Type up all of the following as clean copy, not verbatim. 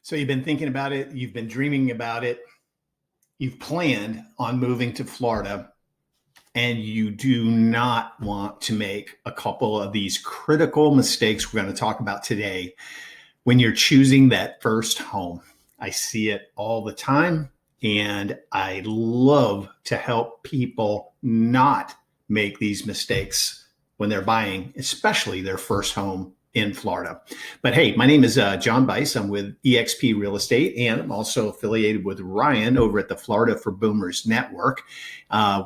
So you've been thinking about it, you've been dreaming about it, you've planned on moving to Florida, and you do not want to make a couple of these critical mistakes we're going to talk about today when you're choosing that first home. I see it all the time, and I love to help people not make these mistakes when they're buying, especially their first home in Florida. But hey, my name is John Bice. I'm with eXp Real Estate, and I'm also affiliated with Ryan over at the Florida for Boomers Network.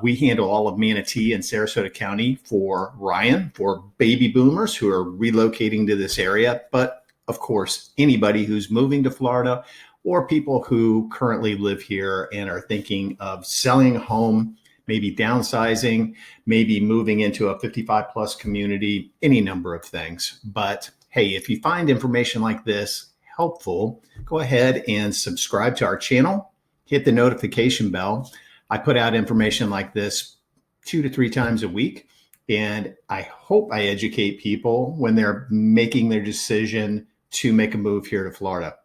We handle all of Manatee and Sarasota County for Ryan, for baby boomers who are relocating to this area. But of course, anybody who's moving to Florida or people who currently live here and are thinking of selling a home, maybe downsizing, maybe moving into a 55 plus community, any number of things. But hey, if you find information like this helpful, go ahead and subscribe to our channel, hit the notification bell. I put out information like this 2 to 3 times a week, and I hope I educate people when they're making their decision to make a move here to Florida.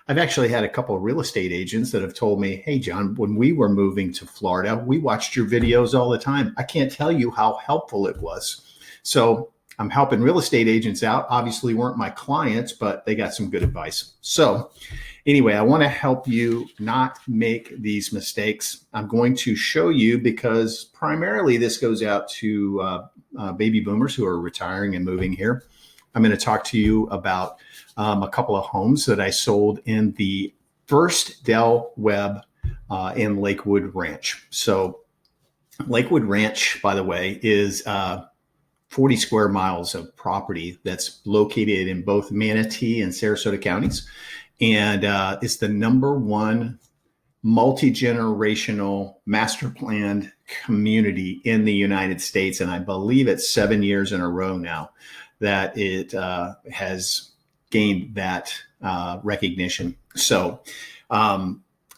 I've actually had a couple of real estate agents that have told me, hey, John, when we were moving to Florida, we watched your videos all the time. I can't tell you how helpful it was. So I'm helping real estate agents out. Obviously weren't my clients, but they got some good advice. So anyway, I want to help you not make these mistakes. I'm going to show you, because primarily this goes out to baby boomers who are retiring and moving here. I'm going to talk to you about a couple of homes that I sold in the first Del Webb in Lakewood Ranch. So Lakewood Ranch, by the way, is 40 square miles of property that's located in both Manatee and Sarasota counties. And it's the #1 multi-generational master planned community in the United States. And I believe it's 7 years in a row now that it has gained that recognition. So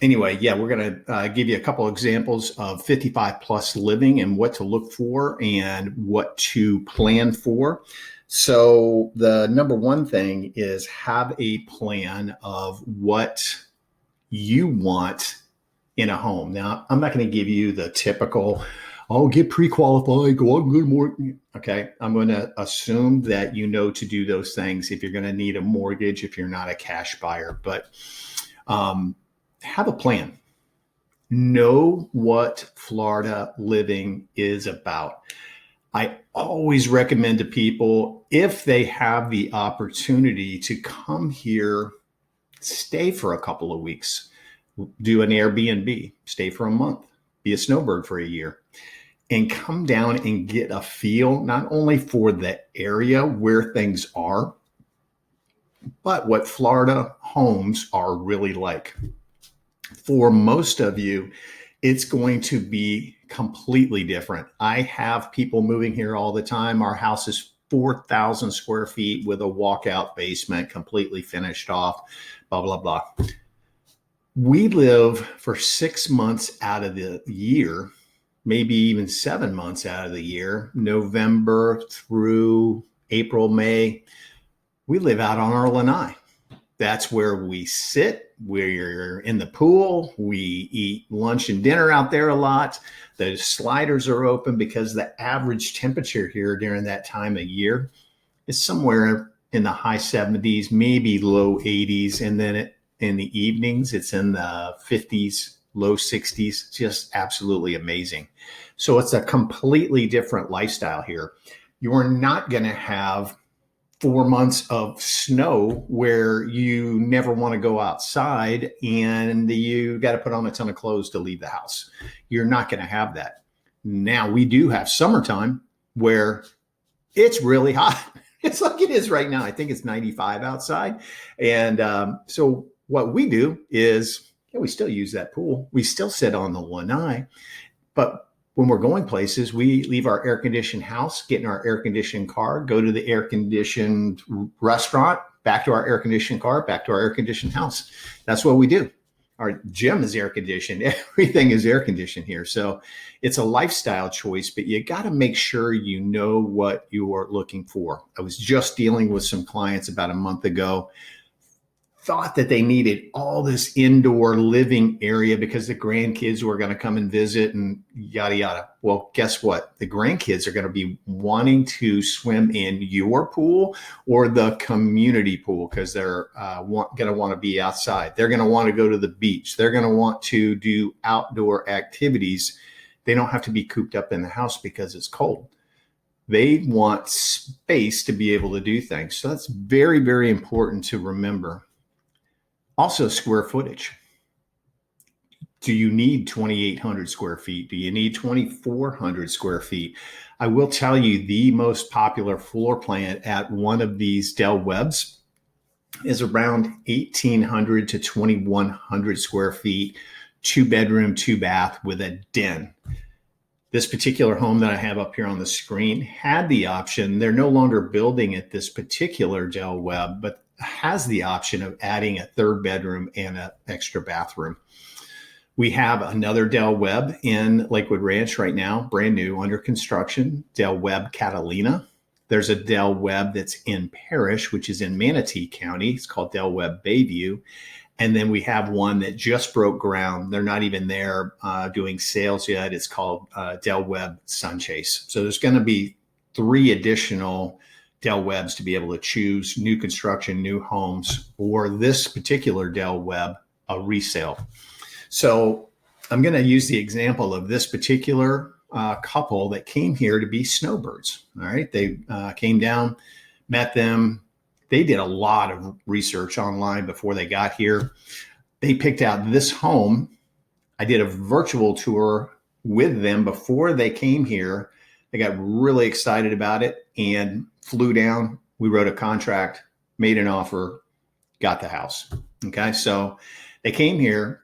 anyway, yeah, we're going to give you a couple examples of 55 plus living and what to look for and what to plan for. So the #1 thing is have a plan of what you want in a home. Now, I'm not going to give you the typical, oh, get pre-qualified, go on good mortgage. Okay, I'm going to assume that you know to do those things if you're going to need a mortgage, if you're not a cash buyer. But have a plan. Know what Florida living is about. I always recommend to people, if they have the opportunity to come here, stay for a couple of weeks, do an Airbnb, stay for a month, be a snowbird for a year, and come down and get a feel not only for the area where things are, but what Florida homes are really like. For most of you, it's going to be completely different. I have people moving here all the time. Our house is 4,000 square feet with a walkout basement, completely finished off, blah, blah, blah. We live for 6 months out of the year, maybe even 7 months out of the year, November through April, May. We live out on our lanai. That's where we sit. We're in the pool. We eat lunch and dinner out there a lot. The sliders are open because the average temperature here during that time of year is somewhere in the high 70s, maybe low 80s. And then in the evenings, it's in the 50s, low 60s, just absolutely amazing. So it's a completely different lifestyle here. You're not going to have 4 months of snow where you never want to go outside and you got to put on a ton of clothes to leave the house. You're not going to have that. Now we do have summertime where it's really hot. It's like it is right now. I think it's 95 outside. And so what we do is, we still use that pool. We still sit on the lanai, but when we're going places, we leave our air-conditioned house, get in our air-conditioned car, go to the air-conditioned restaurant, back to our air-conditioned car, back to our air-conditioned house. That's what we do. Our gym is air-conditioned. Everything is air-conditioned here. So it's a lifestyle choice, but you got to make sure you know what you are looking for. I was just dealing with some clients about a month ago. thought that they needed all this indoor living area because the grandkids were going to come and visit and yada, yada. Well, guess what? The grandkids are going to be wanting to swim in your pool or the community pool because they're going to want to be outside. They're going to want to go to the beach. They're going to want to do outdoor activities. They don't have to be cooped up in the house because it's cold. They want space to be able to do things. So that's very, very important to remember. Also, square footage. Do you need 2,800 square feet? Do you need 2,400 square feet? I will tell you the most popular floor plan at one of these Del Webbs is around 1,800 to 2,100 square feet, 2-bedroom, 2-bath with a den. This particular home that I have up here on the screen had the option. They're no longer building at this particular Del Webb, but has the option of adding a 3rd bedroom and an extra bathroom. We have another Del Webb in Lakewood Ranch right now, brand new, under construction, Del Webb Catalina. There's a Del Webb that's in Parrish, which is in Manatee County. It's called Del Webb Bayview. And then we have one that just broke ground. They're not even there doing sales yet. It's called Del Webb Sunchase. So there's going to be 3 additional Del Webbs to be able to choose new construction, new homes, or this particular Del Webb, a resale. So I'm going to use the example of this particular couple that came here to be snowbirds. All right. They came down, met them. They did a lot of research online before they got here. They picked out this home. I did a virtual tour with them before they came here. They got really excited about it and flew down. We wrote a contract, made an offer, got the house. Okay. So they came here,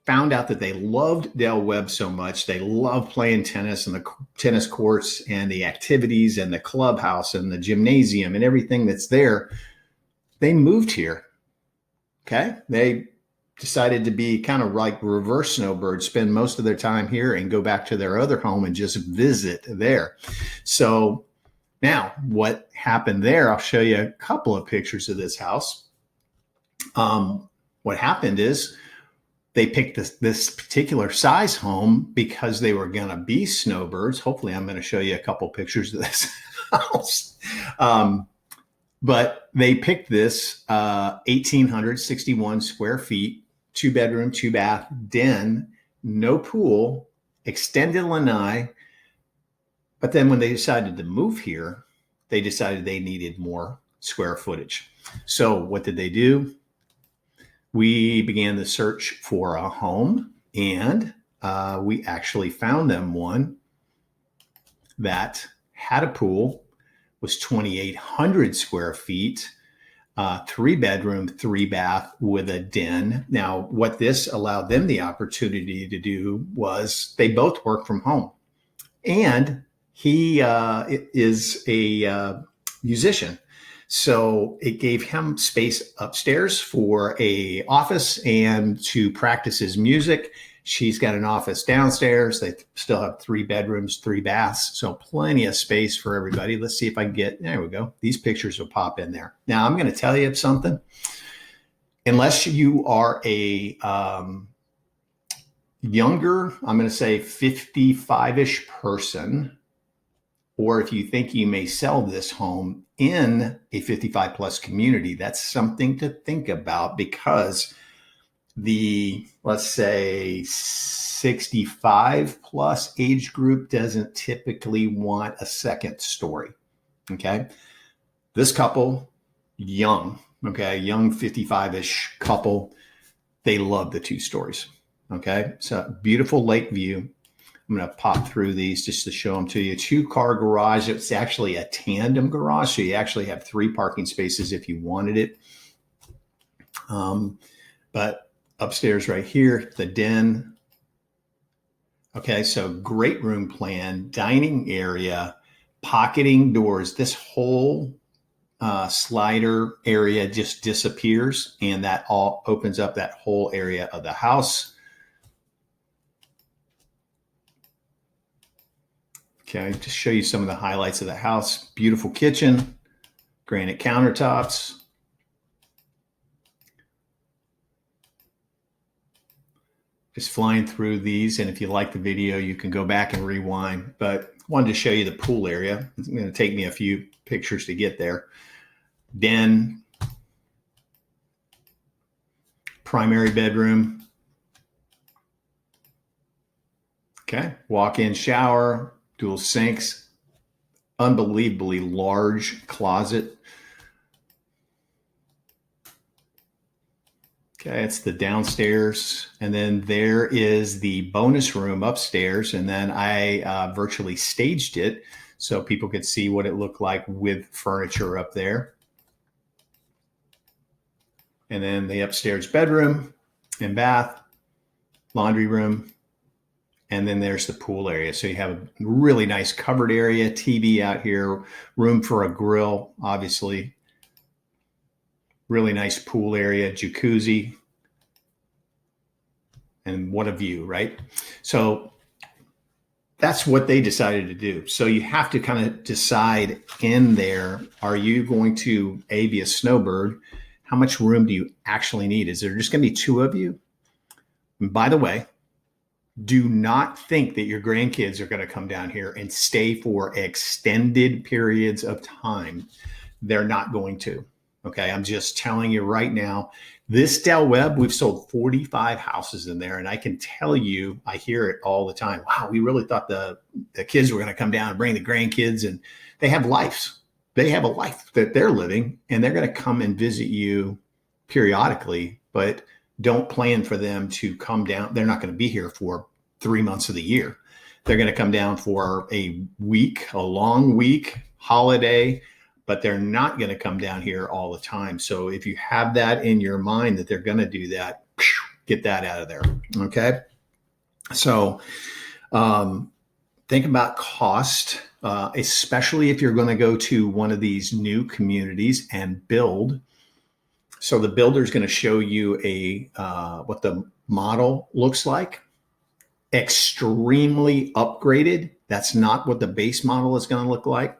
found out that they loved Del Webb so much. They love playing tennis and the tennis courts and the activities and the clubhouse and the gymnasium and everything that's there. They moved here. Okay. They decided to be kind of like reverse snowbirds, spend most of their time here and go back to their other home and just visit there. So now what happened there, I'll show you a couple of pictures of this house. What happened is they picked this particular size home because they were going to be snowbirds. Hopefully I'm going to show you a couple pictures of this house. But they picked this 1,861 square feet, 2-bedroom, 2-bath den, no pool, extended lanai. But then when they decided to move here, they decided they needed more square footage. So what did they do? We began the search for a home, and we actually found them one that had a pool, was 2,800 square feet, 3-bedroom, 3-bath with a den. Now, what this allowed them the opportunity to do was they both work from home. And he is a musician. So it gave him space upstairs for a office and to practice his music. She's got an office downstairs. They still have 3 bedrooms, 3 baths. So plenty of space for everybody. Let's see if I can there we go. These pictures will pop in there. Now I'm going to tell you something. Unless you are a younger, I'm going to say 55-ish person, or if you think you may sell this home in a 55 plus community, that's something to think about, because the, let's say 65 plus age group doesn't typically want a second story. Okay. This couple, young 55-ish couple, they love the 2 stories. Okay. So beautiful lake view. I'm going to pop through these just to show them to you. 2-car garage. It's actually a tandem garage. So you actually have 3 parking spaces if you wanted it. But upstairs right here, the den. Okay, so great room plan, dining area, pocketing doors. This whole slider area just disappears, and that all opens up that whole area of the house. Okay, just show you some of the highlights of the house. Beautiful kitchen, granite countertops, just flying through these. And if you like the video, you can go back and rewind. But I wanted to show you the pool area. It's going to take me a few pictures to get there. Den, primary bedroom. Okay, walk-in shower, dual sinks, unbelievably large closet. Okay, it's the downstairs, and then there is the bonus room upstairs, and then I virtually staged it so people could see what it looked like with furniture up there. And then the upstairs bedroom and bath, laundry room, and then there's the pool area. So you have a really nice covered area, TV out here, room for a grill, obviously. Really nice pool area, jacuzzi, and what a view, right? So that's what they decided to do. So you have to kind of decide in there, are you going to be a snowbird? How much room do you actually need? Is there just going to be two of you? And by the way, do not think that your grandkids are going to come down here and stay for extended periods of time. They're not going to. Okay, I'm just telling you right now, this Del Webb, we've sold 45 houses in there. And I can tell you, I hear it all the time. Wow, we really thought the kids were going to come down and bring the grandkids, and they have lives. They have a life that they're living, and they're going to come and visit you periodically, but don't plan for them to come down. They're not going to be here for 3 months of the year. They're going to come down for a week, a long week, holiday, but they're not going to come down here all the time. So if you have that in your mind that they're going to do that, get that out of there. Okay. So think about cost, especially if you're going to go to one of these new communities and build. So the builder is going to show you what the model looks like. Extremely upgraded. That's not what the base model is going to look like.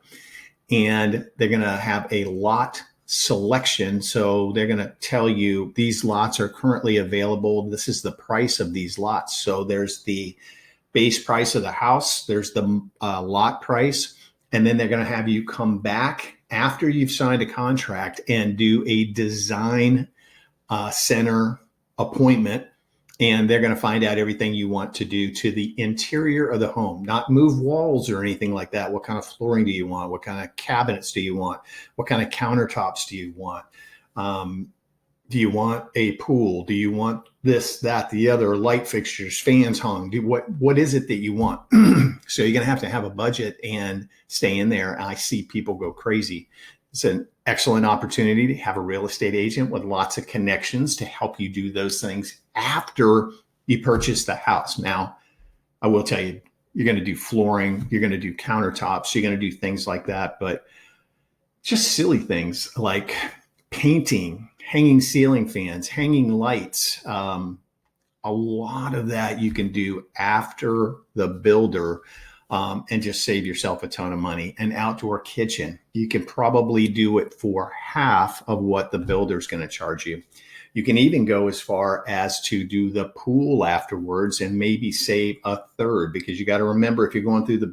And they're going to have a lot selection. So they're going to tell you these lots are currently available. This is the price of these lots. So there's the base price of the house. There's the lot price. And then they're going to have you come back after you've signed a contract and do a design center appointment. And they're going to find out everything you want to do to the interior of the home, not move walls or anything like that. What kind of flooring do you want? What kind of cabinets do you want? What kind of countertops do you want? Do you want a pool? Do you want this, that, the other, light fixtures, fans hung? What is it that you want? So you're going to have a budget and stay in there. And I see people go crazy. It's an excellent opportunity to have a real estate agent with lots of connections to help you do those things after you purchase the house. Now, I will tell you, you're going to do flooring, you're going to do countertops, you're going to do things like that, but just silly things like painting, hanging ceiling fans, hanging lights. A lot of that you can do after the builder. And just save yourself a ton of money. An outdoor kitchen, you can probably do it for half of what the builder's going to charge you. You can even go as far as to do the pool afterwards and maybe save a third, because you got to remember, if you're going through the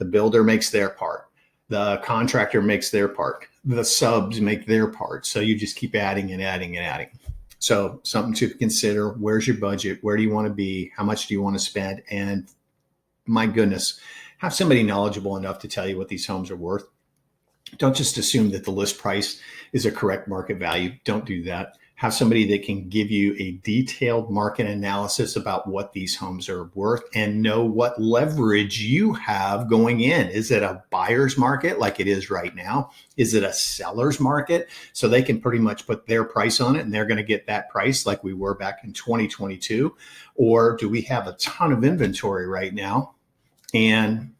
builder makes their part. The contractor makes their part. The subs make their part. So you just keep adding and adding and adding. So something to consider. Where's your budget? Where do you want to be? How much do you want to spend? And my goodness, have somebody knowledgeable enough to tell you what these homes are worth. Don't just assume that the list price is a correct market value. Don't do that. Have somebody that can give you a detailed market analysis about what these homes are worth and know what leverage you have going in. Is it a buyer's market like it is right now? Is it a seller's market? So they can pretty much put their price on it and they're going to get that price like we were back in 2022. Or do we have a ton of inventory right now? And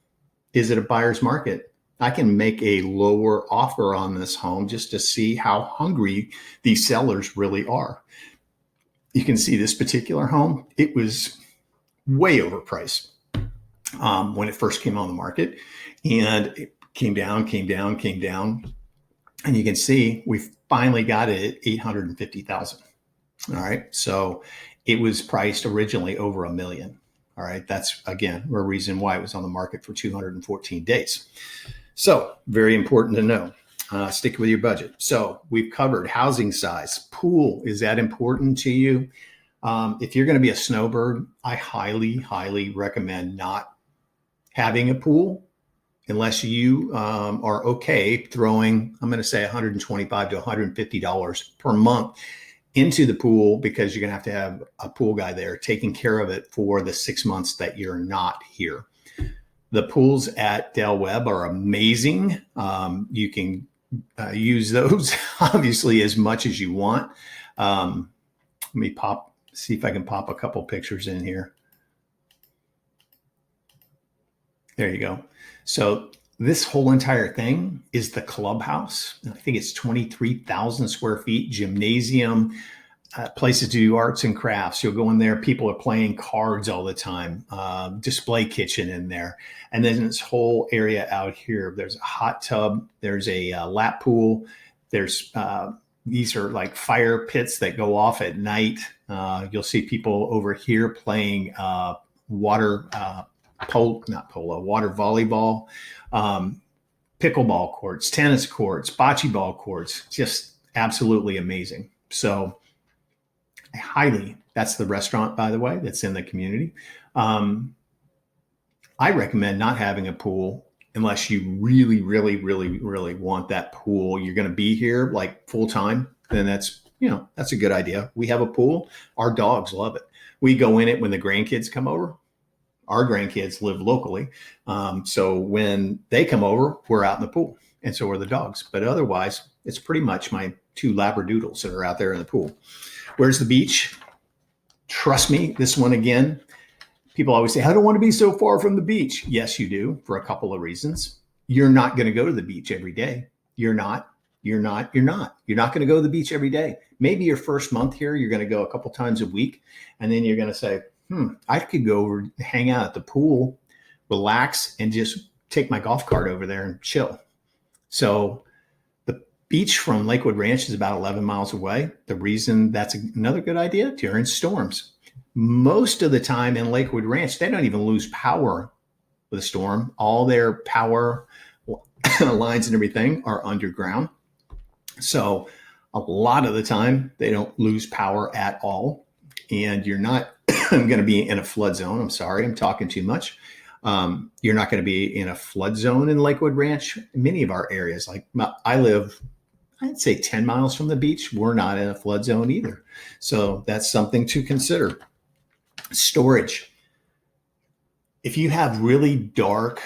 is it a buyer's market? I can make a lower offer on this home just to see how hungry these sellers really are. You can see this particular home, it was way overpriced when it first came on the market, and it came down. And you can see we finally got it at $850,000. All right. So it was priced originally over $1 million. All right. That's, again, a reason why it was on the market for 214 days. So very important to know. Stick with your budget. So we've covered housing size. Pool, is that important to you? If you're going to be a snowbird, I highly, highly recommend not having a pool unless you are okay throwing, I'm going to say $125 to $150 per month into the pool, because you're going to have a pool guy there taking care of it for the 6 months that you're not here. The pools at Del Webb are amazing. You can use those obviously as much as you want. Let me see if I can pop a couple pictures in here. There you go. So this whole entire thing is the clubhouse. I think it's 23,000 square feet, gymnasium, places to do arts and crafts. You'll go in there, people are playing cards all the time, display kitchen in there. And then this whole area out here, there's a hot tub, there's a lap pool, there's these are like fire pits that go off at night. You'll see people over here playing water volleyball, pickleball courts, tennis courts, bocce ball courts, just absolutely amazing. So that's the restaurant, by the way, that's in the community. I recommend not having a pool unless you really, really, really, really want that pool. You're going to be here like full time, then that's a good idea. We have a pool. Our dogs love it. We go in it when the grandkids come over. Our grandkids live locally. So when they come over, we're out in the pool, and so are the dogs. But otherwise, it's pretty much my 2 Labradoodles that are out there in the pool. Where's the beach? Trust me, this one again, people always say, I don't want to be so far from the beach. Yes, you do, for a couple of reasons. You're not going to go to the beach every day. You're not going to go to the beach every day. Maybe your first month here, you're going to go a couple times a week. And then you're going to say, I could go over, hang out at the pool, relax, and just take my golf cart over there and chill. So the beach from Lakewood Ranch is about 11 miles away. The reason that's another good idea during storms. Most of the time in Lakewood Ranch, they don't even lose power with a storm. All their power lines and everything are underground. So a lot of the time they don't lose power at all. And you're not going to be in a flood zone. I'm sorry, I'm talking too much. You're not going to be in a flood zone in Lakewood Ranch. Many of our areas, like I live, I'd say 10 miles from the beach, we're not in a flood zone either. So that's something to consider. Storage. If you have really dark,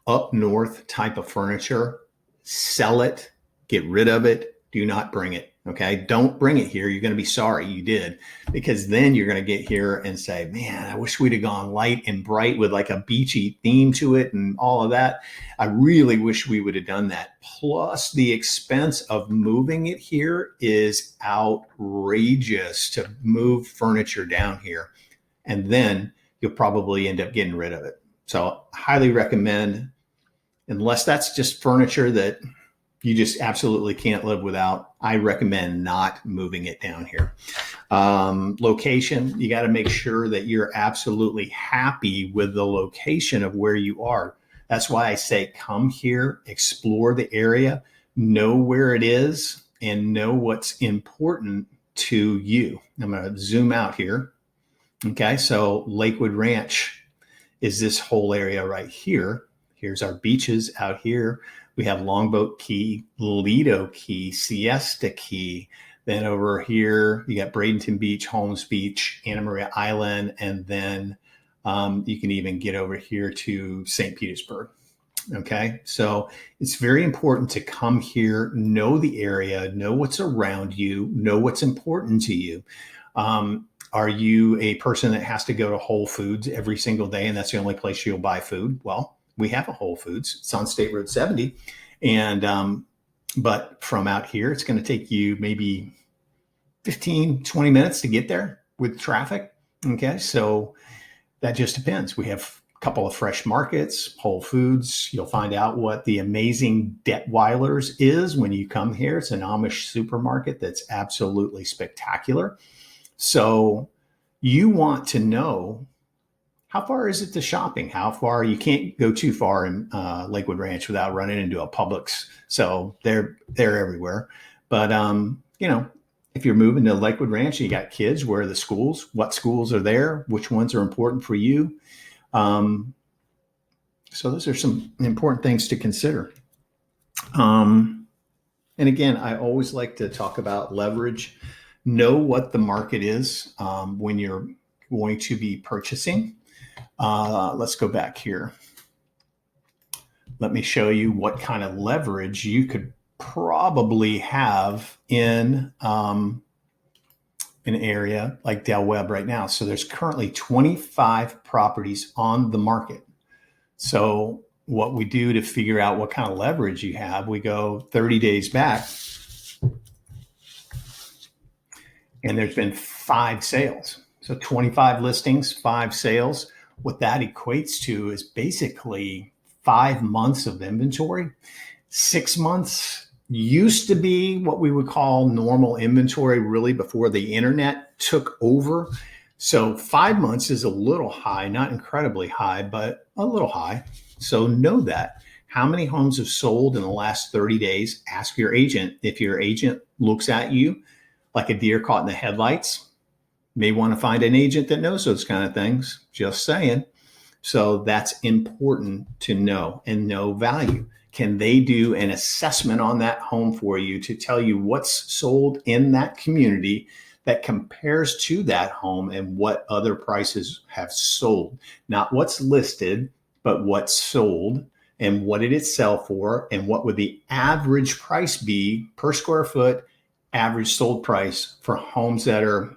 up north type of furniture, sell it, get rid of it, do not bring it. Okay. Don't bring it here. You're going to be sorry you did, because then you're going to get here and say, man, I wish we'd have gone light and bright with like a beachy theme to it and all of that. I really wish we would have done that. Plus the expense of moving it here is outrageous to move furniture down here. And then you'll probably end up getting rid of it. So I highly recommend, unless that's just furniture that you just absolutely can't live without, I recommend not moving it down here. Location, you got to make sure that you're absolutely happy with the location of where you are. That's why I say come here, explore the area, know where it is, and know what's important to you. I'm going to zoom out here. Okay, so Lakewood Ranch is this whole area right here. Here's our beaches out here. We have Longboat Key, Lido Key, Siesta Key. Then over here, you got Bradenton Beach, Holmes Beach, Anna Maria Island, and then you can even get over here to St. Petersburg. Okay, so it's very important to come here, know the area, know what's around you, know what's important to you. Are you a person that has to go to Whole Foods every single day and that's the only place you'll buy food? Well, we have a Whole Foods. It's on State Road 70. And, but from out here, it's going to take you maybe 15, 20 minutes to get there with traffic. Okay. So that just depends. We have couple of fresh markets, Whole Foods. You'll find out what the amazing Detweiler's is when you come here. It's an Amish supermarket that's absolutely spectacular. So you want to know, how far is it to shopping? How far? You can't go too far in Lakewood Ranch without running into a Publix. So they're everywhere. But, if you're moving to Lakewood Ranch, you got kids, where are the schools? What schools are there? Which ones are important for you? So those are some important things to consider. And again, I always like to talk about leverage. Know what the market is when you're going to be purchasing. Let's go back here. Let me show you what kind of leverage you could probably have in an area like Del Webb right now. So there's currently 25 properties on the market. So what we do to figure out what kind of leverage you have, we go 30 days back, and there's been 5 sales. So 25 listings, 5 sales. What that equates to is basically 5 months of inventory. 6 months used to be what we would call normal inventory, really before the internet took over. So 5 months is a little high, not incredibly high, but a little high. So know that. How many homes have sold in the last 30 days? Ask your agent. If your agent looks at you like a deer caught in the headlights, may want to find an agent that knows those kind of things. Just saying. So that's important to know, and know value. Can they do an assessment on that home for you to tell you what's sold in that community that compares to that home and what other prices have sold? Not what's listed, but what's sold, and what did it sell for, and what would the average price be per square foot, average sold price for homes that are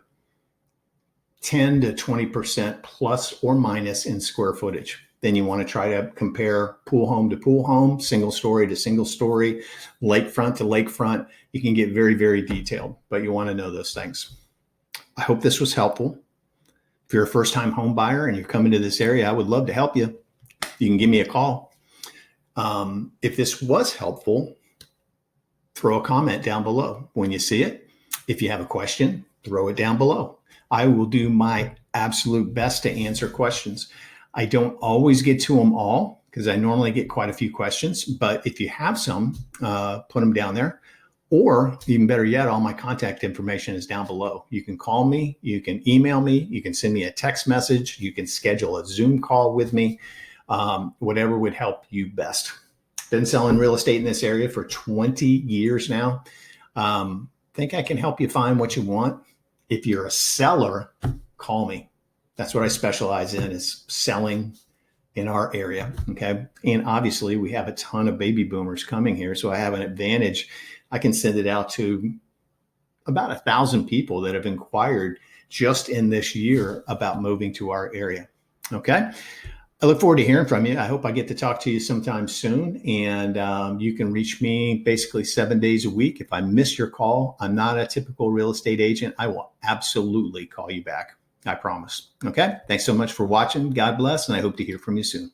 10 to 20% plus or minus in square footage. Then you want to try to compare pool home to pool home, single story to single story, lakefront to lakefront. You can get very, very detailed, but you want to know those things. I hope this was helpful. If you're a first-time home buyer and you're coming to this area, I would love to help you. You can give me a call. If this was helpful, throw a comment down below when you see it. If you have a question, throw it down below. I will do my absolute best to answer questions. I don't always get to them all because I normally get quite a few questions, but if you have some, put them down there. Or even better yet, all my contact information is down below. You can call me, you can email me, you can send me a text message, you can schedule a Zoom call with me, whatever would help you best. Been selling real estate in this area for 20 years now. Think I can help you find what you want. If you're a seller, call me. That's what I specialize in, is selling in our area. Okay. And obviously we have a ton of baby boomers coming here. So I have an advantage. I can send it out to about 1,000 people that have inquired just in this year about moving to our area. Okay. I look forward to hearing from you. I hope I get to talk to you sometime soon. And you can reach me basically 7 days a week. If I miss your call, I'm not a typical real estate agent. I will absolutely call you back. I promise. Okay. Thanks so much for watching. God bless. And I hope to hear from you soon.